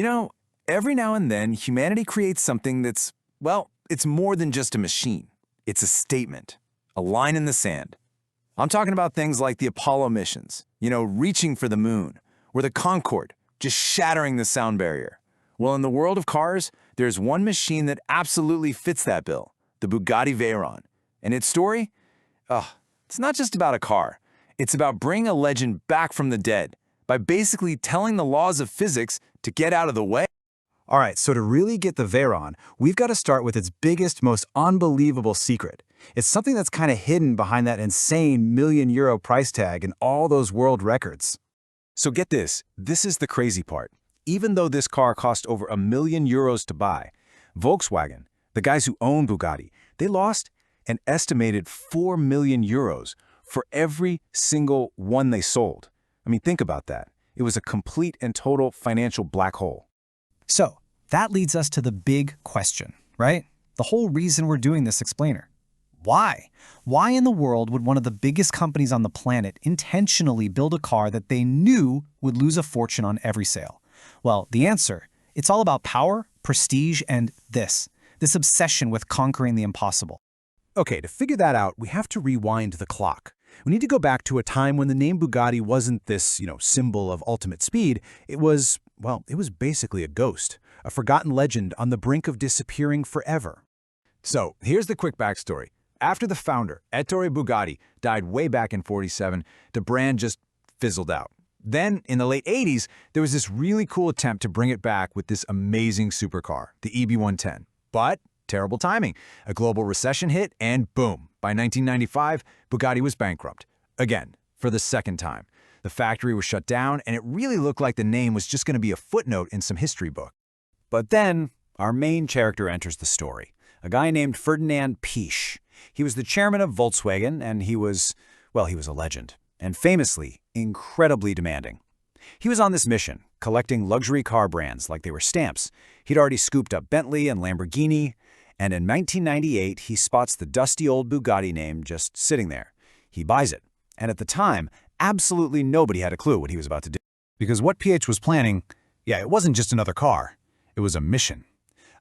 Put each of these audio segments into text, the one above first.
You know, every now and then, humanity creates something that's, well, it's more than just a machine. It's a statement, a line in the sand. I'm talking about things like the Apollo missions, reaching for the moon, or the Concorde, just shattering the sound barrier. Well, in the world of cars, there's one machine that absolutely fits that bill, the Bugatti Veyron. And its story? It's not just about a car. It's about bringing a legend back from the dead by basically telling the laws of physics to get out of the way. All right, so to really get the Veyron, we've got to start with its biggest, most unbelievable secret. It's something that's kind of hidden behind that insane €1,000,000 price tag and all those world records. So get this is the crazy part. Even though this car cost over €1,000,000 to buy, Volkswagen, the guys who own Bugatti, they lost an estimated €4 million for every single one they sold. I mean, think about that. It was a complete and total financial black hole. So that leads us to the big question, right? The whole reason we're doing this explainer. Why? Why in the world would one of the biggest companies on the planet intentionally build a car that they knew would lose a fortune on every sale? Well, the answer, it's all about power, prestige, and this obsession with conquering the impossible. Okay, to figure that out, we have to rewind the clock. We need to go back to a time when the name Bugatti wasn't this, symbol of ultimate speed. It was basically a ghost, a forgotten legend on the brink of disappearing forever. So here's the quick backstory. After the founder, Ettore Bugatti, died way back in '47, the brand just fizzled out. Then, in the late '80s, there was this really cool attempt to bring it back with this amazing supercar, the EB110. But terrible timing. A global recession hit, and boom, by 1995, Bugatti was bankrupt. Again, for the second time. The factory was shut down, and it really looked like the name was just going to be a footnote in some history book. But then, our main character enters the story, a guy named Ferdinand Piëch. He was the chairman of Volkswagen, and he was a legend, and famously, incredibly demanding. He was on this mission, collecting luxury car brands like they were stamps. He'd already scooped up Bentley and Lamborghini, and in 1998, he spots the dusty old Bugatti name just sitting there. He buys it, and at the time, absolutely nobody had a clue what he was about to do. Because what Piëch was planning, it wasn't just another car. It was a mission.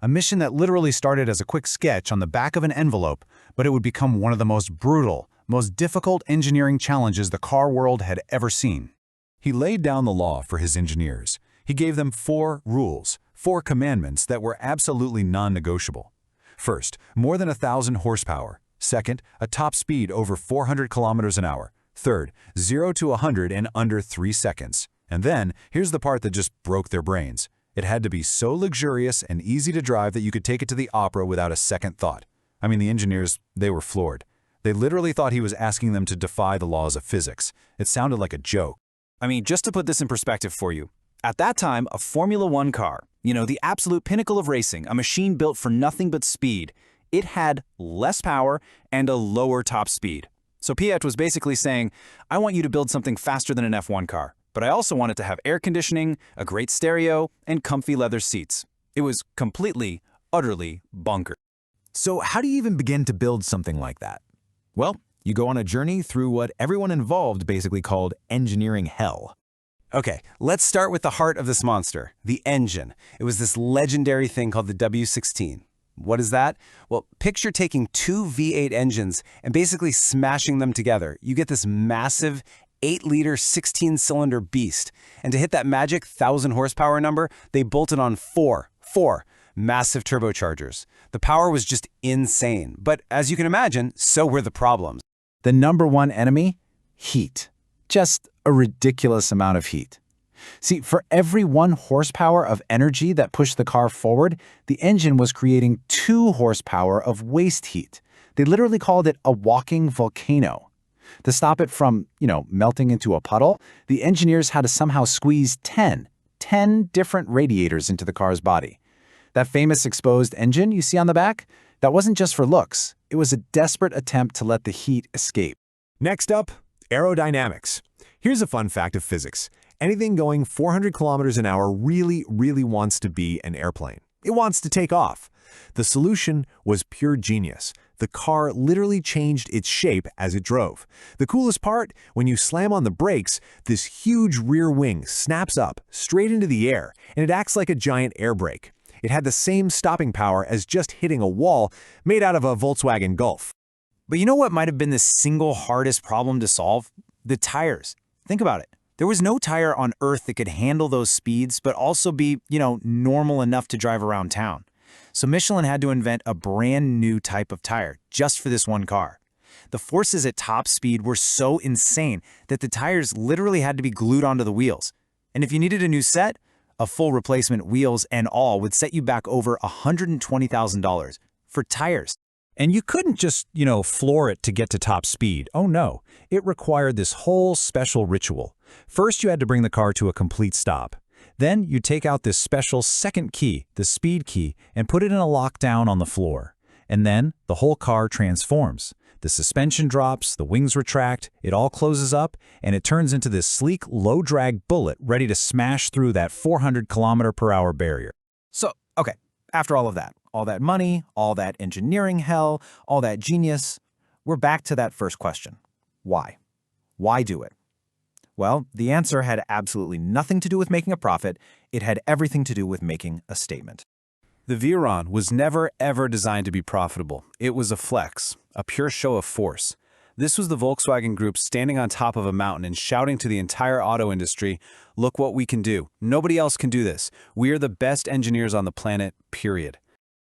A mission that literally started as a quick sketch on the back of an envelope, but it would become one of the most brutal, most difficult engineering challenges the car world had ever seen. He laid down the law for his engineers. He gave them 4 rules, 4 commandments that were absolutely non-negotiable. First, more than 1,000 horsepower. Second, a top speed over 400 kilometers an hour. Third, 0 to 100 in under 3 seconds. And then, here's the part that just broke their brains. It had to be so luxurious and easy to drive that you could take it to the opera without a second thought. I mean, the engineers, they were floored. They literally thought he was asking them to defy the laws of physics. It sounded like a joke. I mean, just to put this in perspective for you, at that time, a Formula One car, the absolute pinnacle of racing, a machine built for nothing but speed, it had less power and a lower top speed. So Piëch was basically saying, I want you to build something faster than an F1 car, but I also want it to have air conditioning, a great stereo, and comfy leather seats. It was completely, utterly bonkers. So how do you even begin to build something like that? Well, you go on a journey through what everyone involved basically called engineering hell. Okay, let's start with the heart of this monster, the engine. It was this legendary thing called the W16. What is that? Well, picture taking 2 V8 engines and basically smashing them together. You get this massive 8-liter, 16-cylinder beast. And to hit that magic 1,000 horsepower number, they bolted on 4 massive turbochargers. The power was just insane. But as you can imagine, so were the problems. The number one enemy? Heat. Just a ridiculous amount of heat. See, for every 1 horsepower of energy that pushed the car forward, the engine was creating 2 horsepower of waste heat. They literally called it a walking volcano. To stop it from, melting into a puddle, the engineers had to somehow squeeze 10 different radiators into the car's body. That famous exposed engine you see on the back, that wasn't just for looks. It was a desperate attempt to let the heat escape. Next up, aerodynamics. Here's a fun fact of physics. Anything going 400 kilometers an hour really wants to be an airplane. It wants to take off. The solution was pure genius. The car literally changed its shape as it drove. The coolest part, when you slam on the brakes, this huge rear wing snaps up straight into the air, and it acts like a giant air brake. It had the same stopping power as just hitting a wall made out of a Volkswagen Golf. But you know what might have been the single hardest problem to solve? The tires. Think about it. There was no tire on Earth that could handle those speeds, but also be, normal enough to drive around town. So Michelin had to invent a brand new type of tire just for this one car. The forces at top speed were so insane that the tires literally had to be glued onto the wheels. And if you needed a new set, a full replacement wheels and all would set you back over $120,000 for tires. And you couldn't just, floor it to get to top speed. Oh no, it required this whole special ritual. First, you had to bring the car to a complete stop. Then you take out this special second key, the speed key, and put it in a lockdown on the floor. And then the whole car transforms. The suspension drops, the wings retract, it all closes up, and it turns into this sleek, low-drag bullet ready to smash through that 400-kilometer-per-hour barrier. So, okay, after all that money, all that engineering hell, all that genius, we're back to that first question. Why? Why do it? Well, the answer had absolutely nothing to do with making a profit. It had everything to do with making a statement. The Veyron was never, ever designed to be profitable. It was a flex, a pure show of force. This was the Volkswagen Group standing on top of a mountain and shouting to the entire auto industry, "Look what we can do. Nobody else can do this. We are the best engineers on the planet, period."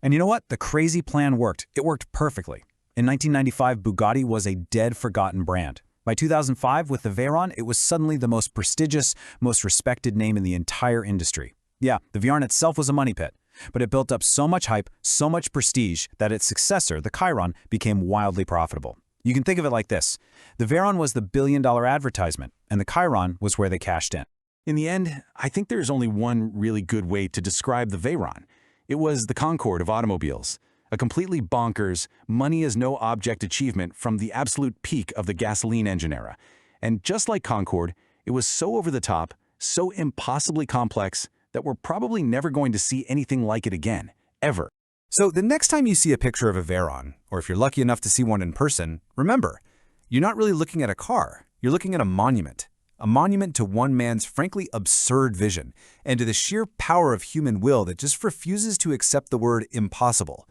And you know what? The crazy plan worked. It worked perfectly. In 1995, Bugatti was a dead, forgotten brand. By 2005, with the Veyron, it was suddenly the most prestigious, most respected name in the entire industry. Yeah, the Veyron itself was a money pit, but it built up so much hype, so much prestige, that its successor, the Chiron, became wildly profitable. You can think of it like this. The Veyron was the billion-dollar advertisement, and the Chiron was where they cashed in. In the end, I think there's only one really good way to describe the Veyron. It was the Concorde of automobiles. A completely bonkers, money-is-no-object achievement from the absolute peak of the gasoline engine era. And just like Concorde, it was so over the top, so impossibly complex, that we're probably never going to see anything like it again, ever. So the next time you see a picture of a Veyron, or if you're lucky enough to see one in person, remember, you're not really looking at a car, you're looking at a monument. A monument to one man's frankly absurd vision, and to the sheer power of human will that just refuses to accept the word impossible.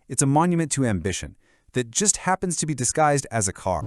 It's a monument to ambition that just happens to be disguised as a car.